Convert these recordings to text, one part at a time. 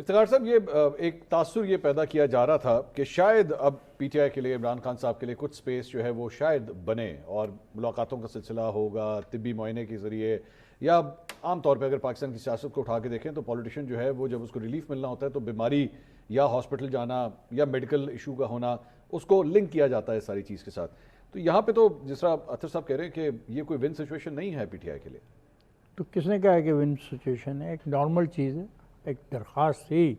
افتخار صاحب یہ ایک تاثر یہ پیدا کیا جا رہا تھا کہ شاید اب پی ٹی آئی کے لیے عمران خان صاحب کے لیے کچھ سپیس جو ہے وہ شاید بنے اور ملاقاتوں کا سلسلہ ہوگا طبی معائنے کے ذریعے، یا عام طور پہ اگر پاکستان کی سیاست کو اٹھا کے دیکھیں تو پولیٹیشین جو ہے وہ جب اس کو ریلیف ملنا ہوتا ہے تو بیماری یا ہاسپٹل جانا یا میڈیکل ایشو کا ہونا اس کو لنک کیا جاتا ہے ساری چیز کے ساتھ. تو یہاں پہ تو جس طرح اطہر صاحب کہہ رہے ہیں کہ یہ کوئی ون سچویشن نہیں ہے پی ٹی آئی کے لیے. تو کس نے کہا ہے کہ ون سچویشن ہے؟ ایک نارمل چیز ہے، ایک درخواست تھی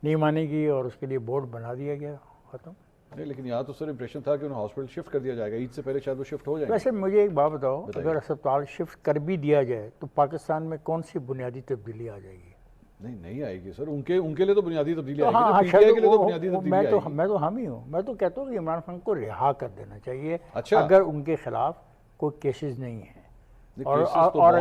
نہیں مانے گی اور اس کے لیے بورڈ بنا دیا گیا، ختم. نہیں لیکن یہاں تو سر امپریشن تھا کہ انہیں ہاسپٹل شفٹ کر دیا جائے گا، عید سے پہلے شاید وہ شفٹ ہو جائے. ویسے مجھے ایک بات بتاؤ، اگر اسپتال شفٹ کر بھی دیا جائے تو پاکستان میں کون سی بنیادی تبدیلی آ جائے گی؟ نہیں آئے گی سر، ان کے لیے تو بنیادی تبدیلی آئے گی، پی ٹی آئی کے لیے تو بنیادی تبدیلی آئے گی. میں تو حامی ہوں، میں تو کہتا ہوں کہ عمران خان کو رہا کر دینا چاہیے اگر ان کے خلاف کوئی کیسز نہیں ہیں، اور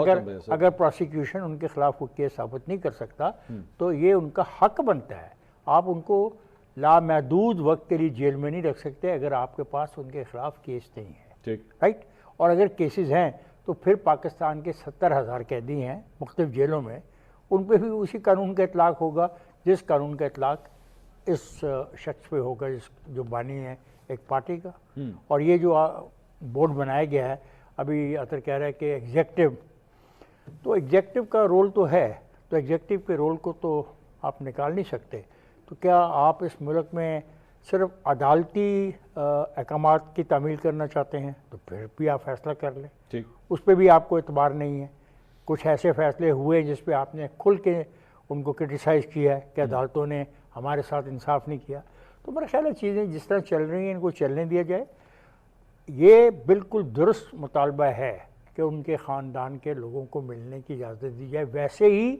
اگر پروسیکیوشن ان کے خلاف کوئی کیس ثابت نہیں کر سکتا تو یہ ان کا حق بنتا ہے. آپ ان کو لامحدود وقت کے لیے جیل میں نہیں رکھ سکتے اگر آپ کے پاس ان کے خلاف کیس نہیں ہے، رائٹ. اور اگر کیسز ہیں تو پھر پاکستان کے 70,000 قیدی ہیں مختلف جیلوں میں، ان پہ بھی اسی قانون کا اطلاق ہوگا جس قانون کا اطلاق اس شخص پہ ہوگا جو بانی ہے ایک پارٹی کا. اور یہ جو بورڈ بنایا گیا ہے، ابھی اطہر کہہ رہا ہے کہ ایگزیکٹو، تو ایگزیکٹو کا رول تو ہے، تو ایگزیکٹو کے رول کو تو آپ نکال نہیں سکتے. تو کیا آپ اس ملک میں صرف عدالتی احکامات کی تعمیل کرنا چاہتے ہیں؟ تو پھر بھی آپ فیصلہ کر لیں، اس پہ بھی آپ کو اعتبار نہیں ہے. کچھ ایسے فیصلے ہوئے جس پہ آپ نے کھل کے ان کو کرٹیسائز کیا ہے کہ عدالتوں نے ہمارے ساتھ انصاف نہیں کیا. تو میرا خیال ہے چیزیں جس طرح چل رہی ہیں ان کو چلنے دیا جائے. یہ بالکل درست مطالبہ ہے کہ ان کے خاندان کے لوگوں کو ملنے کی اجازت دی جائے، ویسے ہی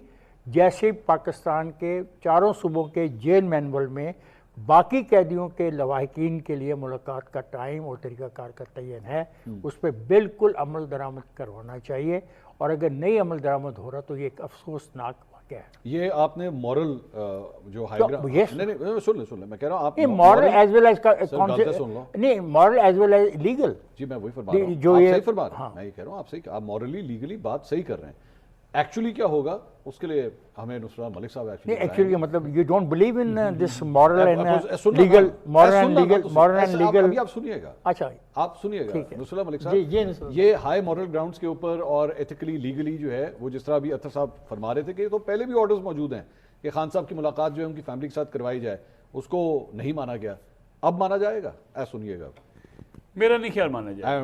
جیسے پاکستان کے چاروں صوبوں کے جیل مینول میں باقی قیدیوں کے لواحقین کے لیے ملاقات کا ٹائم اور طریقہ کار کا تعین ہے، اس پہ بالکل عمل درآمد کروانا چاہیے. اور اگر نہیں عمل درآمد ہو رہا تو یہ ایک افسوسناک واقعہ ہے. یہ آپ نے مورل جو ہائی گراؤنڈ، نہیں سن لیں میں کہہ رہا ہوں آپ مورل ایز ویل ایز نہیں، moral as well as legal. جی میں وہی فرما رہا ہوں، آپ صحیح فرما رہے ہیں، میں یہ کہہ رہا ہوں آپ صحیح، آپ مورلی لیگلی بات صحیح کر رہے ہیں. ایکچولی کیا ہوگا اس کے لیے ہمیں نصرت ملک صاحب ایکچولی مطلب you don't believe in this moral and legal, ابھی آپ سنیے گا، اچھا آپ سنیے گا نصرت ملک صاحب، یہ ہائی مورل گراؤنڈز کے اوپر اور ایتھیکلی لیگلی جو ہے وہ جس طرح ابھی اطہر صاحب فرما رہے تھے کہ تو پہلے بھی آرڈرز موجود ہیں کہ خان صاحب کی ملاقات جو ہے ان کی فیملی کے ساتھ کروائی جائے، اس کو نہیں مانا گیا، اب مانا جائے گا. سنیے گا، میرا نہیں خیال مانا جائے.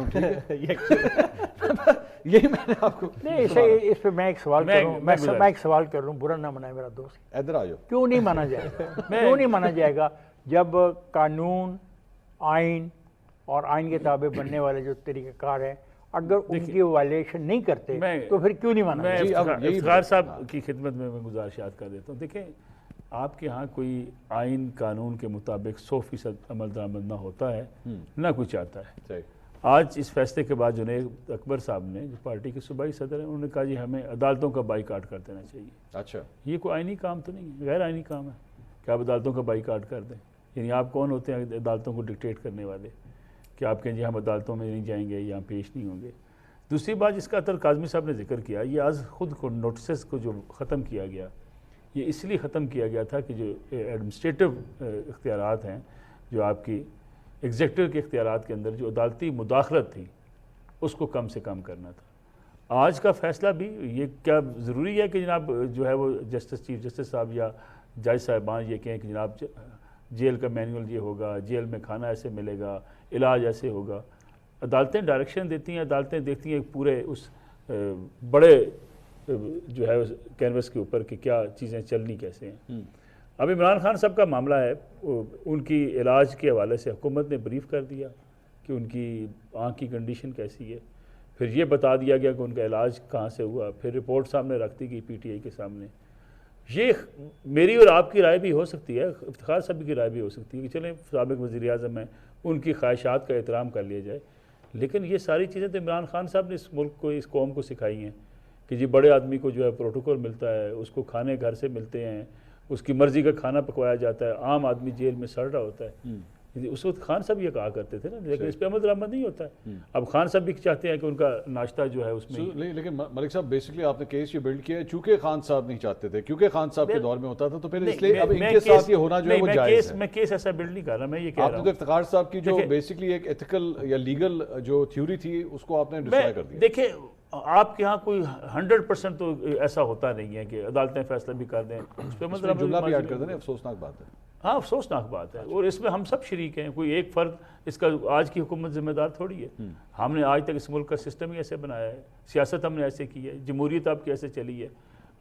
یہی میں نے آپ کو نہیں، اس پہ میں ایک سوال کر رہا ہوں، میں ایک سوال کر رہا ہوں، برا نہ منائے میرا دوست. ادھر آ جاؤ. کیوں نہیں مانا جائے گا؟ کیوں نہیں مانا جائے گا جب قانون، آئین اور آئین کے تابع بننے والے جو طریقہ کار ہیں اگر ان کی وائلیشن نہیں کرتے تو پھر کیوں نہیں مانا جائے گا؟ میں افتخار صاحب کی خدمت میں گزارشات کر دیتا ہوں. دیکھیں آپ کے ہاں کوئی آئین قانون کے مطابق 100% عمل درآمد نہ ہوتا ہے، نہ کوئی چاہتا ہے. آج اس فیصلے کے بعد جنید اکبر صاحب نے جو پارٹی کے صوبائی صدر ہیں انہوں نے کہا جی ہمیں عدالتوں کا بائیکاٹ کر دینا چاہیے. اچھا یہ کوئی آئینی کام تو نہیں ہے، غیر آئینی کام ہے کہ آپ عدالتوں کا بائیکاٹ کر دیں. یعنی آپ کون ہوتے ہیں عدالتوں کو ڈکٹیٹ کرنے والے کہ آپ کہیں جی ہم عدالتوں میں نہیں جائیں گے یا پیش نہیں ہوں گے. دوسری بات جس کا اطہر کاظمی صاحب نے ذکر کیا، یہ آج خود کو نوٹسز کو جو ختم کیا گیا، یہ اس لیے ختم کیا گیا تھا کہ جو ایڈمنسٹریٹو اختیارات ہیں، جو آپ کی ایگزیکٹو کے اختیارات کے اندر جو عدالتی مداخلت تھی اس کو کم سے کم کرنا تھا. آج کا فیصلہ بھی یہ کیا ضروری ہے کہ جناب جو ہے وہ چیف جسٹس صاحب یا جج صاحبان یہ کہیں کہ جناب جیل کا مینول یہ ہوگا، جیل میں کھانا ایسے ملے گا، علاج ایسے ہوگا. عدالتیں ڈائریکشن دیتی ہیں، عدالتیں دیکھتی ہیں پورے اس بڑے جو ہے کینوس کے اوپر کہ کیا چیزیں چلنی کیسے ہیں. اب عمران خان صاحب کا معاملہ ہے، ان کی علاج کے حوالے سے حکومت نے بریف کر دیا کہ ان کی آنکھ کی کنڈیشن کیسی ہے، پھر یہ بتا دیا گیا کہ ان کا علاج کہاں سے ہوا، پھر رپورٹ سامنے رکھ دی گئی پی ٹی آئی کے سامنے. یہ میری اور آپ کی رائے بھی ہو سکتی ہے، افتخار صاحب کی رائے بھی ہو سکتی ہے کہ چلیں سابق وزیر اعظم ہیں، ان کی خواہشات کا احترام کر لیا جائے. لیکن یہ ساری چیزیں تو عمران خان صاحب نے اس ملک کو، اس قوم کو سکھائی ہیں کہ جی بڑے آدمی کو جو ہے پروٹوکول ملتا ہے، اس کو کھانے گھر سے ملتے ہیں، اس کی مرضی کا کھانا پکوایا جاتا ہے، عام آدمی جیل میں سڑ رہا ہوتا ہے. اس وقت خان صاحب یہ کہا کرتے تھے نا، لیکن اس پہ عمل درآمد نہیں ہوتا ہے. اب خان صاحب بھی چاہتے ہیں کہ ان کا ناشتہ جو ہے اس میں لیکن ملک صاحب بیسکلی آپ نے کیس یہ بلڈ کیا ہے چونکہ خان صاحب نہیں چاہتے تھے، کیونکہ خان صاحب کے دور میں ہوتا تھا، تو پھر اس لیے اب ان کے ساتھ یہ ہونا جو ہے وہ جائز ہے. میں کیس ایسا بلڈ نہیں کر رہا، میں یہ کہہ رہا ہوں آپ نے تو افتخار صاحب کی جو بیسکلی ایک ایتھیکل یا لیگل جو تھیوری تھی اس کو آپ نے ڈسٹرائے کر دیا. دیکھیں آپ کے ہاں کوئی 100% تو ایسا ہوتا نہیں ہے کہ عدالتیں فیصلہ بھی کر دیں، اس پہ مطلب جملہ بھی ایڈ کر دیں، افسوسناک بات ہے. ہاں افسوسناک بات ہے، اور اس میں ہم سب شریک ہیں، کوئی ایک فرد اس کا آج کی حکومت ذمہ دار تھوڑی ہے. ہم نے آج تک اس ملک کا سسٹم ہی ایسے بنایا ہے، سیاست ہم نے ایسے کی ہے، جمہوریت آپ کی ایسے چلی ہے،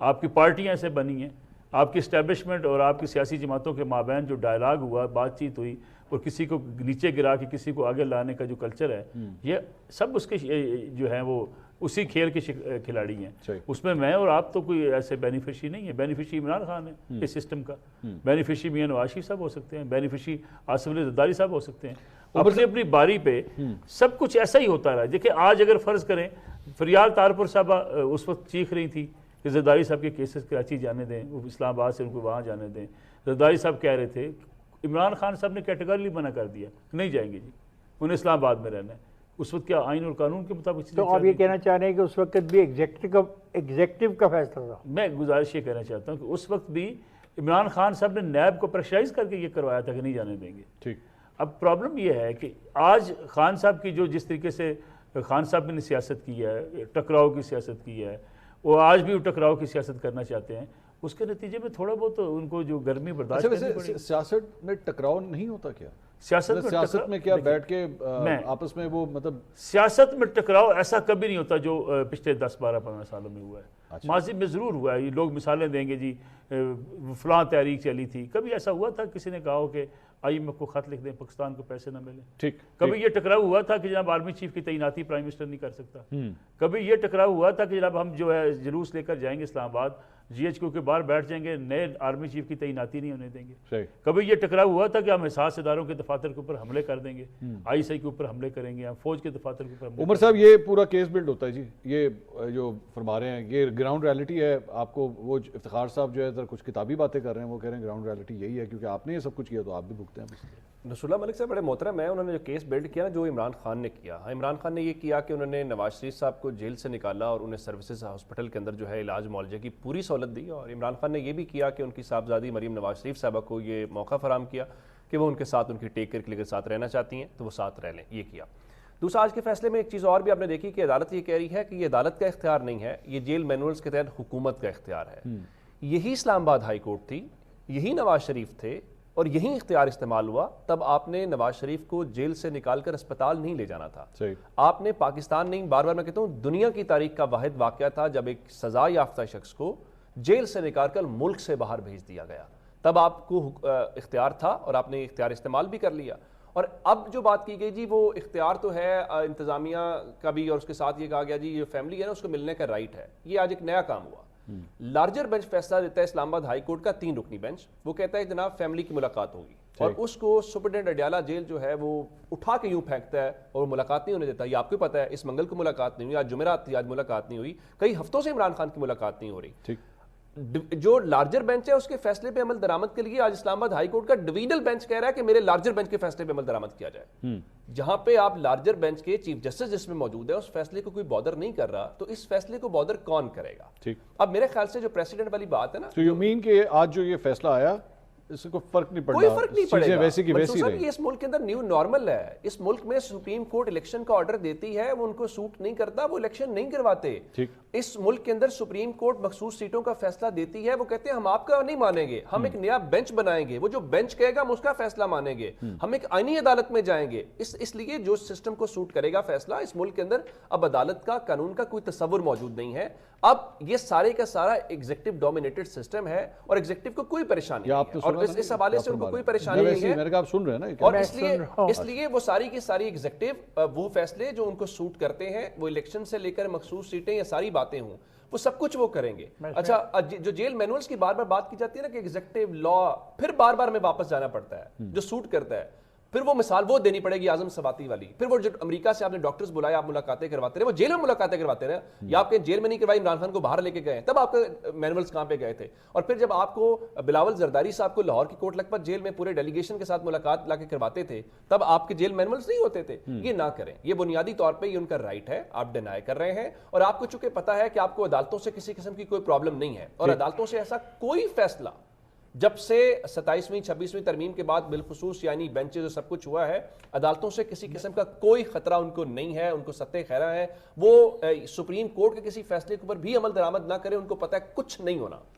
آپ کی پارٹیاں ایسے بنی ہیں، آپ کی اسٹیبلشمنٹ اور آپ کی سیاسی جماعتوں کے مابین جو ڈائلاگ ہوا، بات چیت ہوئی، اور کسی کو نیچے گرا کے کسی کو آگے لانے کا جو کلچر ہے، یہ سب اس کے جو ہیں وہ اسی کھیل کے کھلاڑی ہیں. اس میں اور آپ تو کوئی ایسے بینیفیشری نہیں ہے. بینیفیشری عمران خان ہے اس سسٹم کا، بینیفیشری میاں نواز شریف صاحب ہو سکتے ہیں، بینیفیشری آصف علی زرداری صاحب ہو سکتے ہیں. اپنی باری پہ سب کچھ ایسا ہی ہوتا رہا. دیکھیں آج اگر فرض کریں فریال تارپور صاحبہ اس وقت چیخ رہی تھی کہ زرداری صاحب کے کیسز کراچی جانے دیں، وہ اسلام آباد سے ان کو وہاں جانے دیں. زرداری صاحب کہہ رہے تھے، عمران خان صاحب نے کیٹیگریلی منع کر دیا کہ نہیں جائیں گے جی، انہیں اسلام آباد میں رہنا ہے. اس وقت کیا آئین اور قانون کے مطابق؟ تو آپ یہ کہنا چاہ رہے ہیں کہ اس وقت بھی ایگزیکٹو کا فیصلہ تھا؟ میں گزارش یہ کہنا چاہتا ہوں کہ اس وقت بھی عمران خان صاحب نے نیب کو پریشرائز کر کے یہ کروایا تھا کہ نہیں جانے دیں گے. ٹھیک. اب پرابلم یہ ہے کہ آج خان صاحب کی جو جس طریقے سے خان صاحب نے سیاست کی ہے، ٹکراؤ کی سیاست کی ہے، وہ آج بھی ٹکراؤ کی سیاست کرنا چاہتے ہیں. اس کے نتیجے میں تھوڑا بہت ان کو جو گرمی برداشت کرنی پڑی. سیاست میں ٹکراؤ نہیں ہوتا کیا؟ سیاست میں کیا بیٹھ کے آپس میں وہ مطلب سیاست میں ٹکراؤ ایسا کبھی نہیں ہوتا جو پچھلے 10 12 15 سالوں میں ہوا ہے. ماضی میں ضرور ہوا ہے. لوگ مثالیں دیں گے جی فلاں تحریک چلی تھی، کبھی ایسا ہوا تھا کسی نے کہا ہو کہ IMF کو خط لکھ دیں پاکستان کو پیسے نہ ملیں. ٹھیک. کبھی یہ ٹکراؤ ہوا تھا کہ جناب آرمی چیف کی تعیناتی پرائم منسٹر نہیں کر سکتا. کبھی یہ ٹکراؤ ہوا تھا کہ جناب ہم جو ہے جلوس لے کر جائیں گے اسلام آباد، GHQ کے باہر بیٹھ جائیں گے، نئے آرمی چیف کی تعیناتی نہیں ہونے دیں گے. کبھی یہ ٹکراؤ ہوا تھا کہ ہم احساس اداروں کے دفاتر کے اوپر حملے کر دیں گے، ISI کے اوپر حملے کریں گے، ہم فوج کے دفاتر کے اوپر. عمر صاحب یہ پورا کیس بلڈ ہوتا ہے جی، یہ جو فرما رہے ہیں یہ گراؤنڈ ریالٹی ہے. آپ کو وہ افتخار صاحب جو ہے ذرا کچھ کتابی باتیں کر رہے ہیں، وہ کہہ رہے ہیں گراؤنڈ ریالٹی یہی ہے کیونکہ آپ نے یہ سب کچھ کیا تو آپ بھی بھگتے ہیں. نصر اللہ ملک صاحب بڑے محترم ہیں، انہوں نے جو کیس بلڈ کیا نا جو عمران خان نے کیا، عمران خان نے یہ کیا کہ انہوں نے نواز شریف صاحب کو جیل سے نکالا اور انہیں سروسز ہاسپٹل کے اندر جو ہے علاج معالجے کی پوری سہولت دی. اور عمران خان نے یہ بھی کیا کہ ان کی صاحبزادی مریم نواز شریف صاحبہ کو یہ موقع فراہم کیا کہ وہ ان کے ساتھ ان کی ٹیک کیئر کے لیے ساتھ رہنا چاہتی ہیں تو وہ ساتھ رہ لیں. یہ کیا. دوسرا آج کے فیصلے میں ایک چیز اور بھی آپ نے دیکھی کہ عدالت یہ کہہ رہی ہے کہ یہ عدالت کا اختیار نہیں ہے، یہ جیل مینولز کے تحت حکومت کا اختیار ہے. یہی اسلام آباد ہائی کورٹ تھی، یہی نواز شریف تھے اور یہی اختیار استعمال ہوا تب آپ نے نواز شریف کو جیل سے نکال کر اسپتال نہیں لے جانا تھا. آپ نے پاکستان نہیں، بار بار میں کہتا ہوں دنیا کی تاریخ کا واحد واقعہ تھا جب ایک سزا یافتہ شخص کو جیل سے نکال کر ملک سے باہر بھیج دیا گیا. تب آپ کو اختیار تھا اور آپ نے اختیار استعمال بھی کر لیا. اور اب جو بات کی گئی جی وہ اختیار تو ہے انتظامیہ کا بھی، اور اس کے ساتھ یہ کہا گیا جی یہ فیملی ہے نا اس کو ملنے کا رائٹ ہے. یہ آج ایک نیا کام ہوا. لارجر بینچ فیصلہ دیتا ہے اسلام آباد ہائی کورٹ کا 3 رکنی بینچ. وہ کہتا ہے جناب فیملی کی ملاقات ہوگی اور اس کو سپرڈنٹ اڈیالہ جیل جو ہے وہ اٹھا کے یوں پھینکتا ہے اور ملاقات نہیں ہونے دیتا. یہ آپ کو پتا ہے اس منگل کو ملاقات نہیں ہوئی، آج جمعرات تھی، آج ملاقات نہیں ہوئی، کئی ہفتوں سے عمران خان کی ملاقات نہیں ہو رہی. جو لارجر بینچ ہے اس کے فیصلے پہ عمل درآمد کے لیے آج اسلام آباد ہائی کورٹ کا ڈویژنل بینچ کہہ رہا ہے کہ میرے لارجر بینچ کے فیصلے پہ عمل درآمد کیا جائے. جہاں پہ آپ لارجر بینچ کے چیف جسٹس جس میں موجود ہے اس فیصلے کو کوئی بادر نہیں کر رہا تو اس فیصلے کو بادر کون کرے گا؟ اب میرے خیال سے جو پریسیڈنٹ والی بات ہے نا، تو یو مین کہ آج جو یہ فیصلہ آیا اس کو فرق نہیں پڑا، کوئی فرق نہیں پڑے گا. ویسی کی ویسی رہی. یہ اس ملک کے اندر نیو نارمل ہے. اس ملک میں سپریم کورٹ الیکشن کا آرڈر دیتی ہے، وہ ان کو سوٹ نہیں کرتا، وہ الیکشن نہیں کرواتے. اس ملک کے اندر سپریم کورٹ مخصوص سیٹوں کا فیصلہ دیتی ہے، وہ کہتے ہیں ہم آپ کا نہیں مانیں گے، ہم ایک نیا بینچ بنائیں گے، وہ جو بینچ کہے گا ہم اس کا فیصلہ مانیں گے، ہم ایک آئینی عدالت میں جائیں گے. اس لیے جو سسٹم کو سوٹ کرے گا فیصلہ، اس ملک کے اندر اب عدالت کا قانون کا کوئی تصور موجود نہیں ہے. اب یہ سارے کا سارا ایگزیکٹو ڈومینیٹڈ سسٹم ہے اور ایگزیکٹو کو کوئی پریشانی نہیں ہے اور اس حوالے سے ان کو کوئی پریشانی نہیں ہے. میں نے کہا آپ سن رہے ہیں نا، اور اس لیے وہ ساری کی ساری ایگزیکٹو وہ فیصلے جو ان کو سوٹ کرتے ہیں، وہ الیکشن سے لے کر مخصوص سیٹیں یا ساری باتیں ہوں، وہ سب کچھ وہ کریں گے. اچھا جو جیل مینولز کی بار بار بات کی جاتی ہے نا کہ ایگزیکٹو لا، پھر بار بار میں واپس جانا پڑتا ہے جو سوٹ کرتا ہے. پھر وہ مثال وہ دینی پڑے گی اعظم سواتی والی. پھر وہ جو امریکہ سے آپ نے ڈاکٹرز بلائے, آپ ملاقاتیں کرواتے رہے, وہ جیل میں ملاقاتیں کرواتے رہے, یا آپ کے جیل میں نہیں کروائی, عمران خان کو باہر لے کے گئے, تب آپ کے مینولز کہاں پہ گئے تھے. اور پھر جب آپ کو بلاول زرداری صاحب کو لاہور کی کوٹ لکھپت جیل میں پورے ڈیلیگیشن کے ساتھ ملاقات لا کے کرواتے تھے, تب آپ کے جیل مینولز نہیں ہوتے تھے. یہ نہ کریں, یہ بنیادی طور پہ یہ ان کا رائٹ ہے, آپ ڈینائی کر رہے ہیں. اور آپ کو چونکہ پتا ہے کہ آپ کو عدالتوں سے کسی قسم کی کوئی پرابلم نہیں ہے, اور عدالتوں سے ایسا کوئی فیصلہ جب سے 27ویں 26ویں ترمیم کے بعد بالخصوص یعنی بینچز اور سب کچھ ہوا ہے, عدالتوں سے کسی قسم کا کوئی خطرہ ان کو نہیں ہے, ان کو ستہ خیرہ ہے. وہ سپریم کورٹ کے کسی فیصلے کے اوپر بھی عمل درآمد نہ کریں, ان کو پتہ ہے کچھ نہیں ہونا.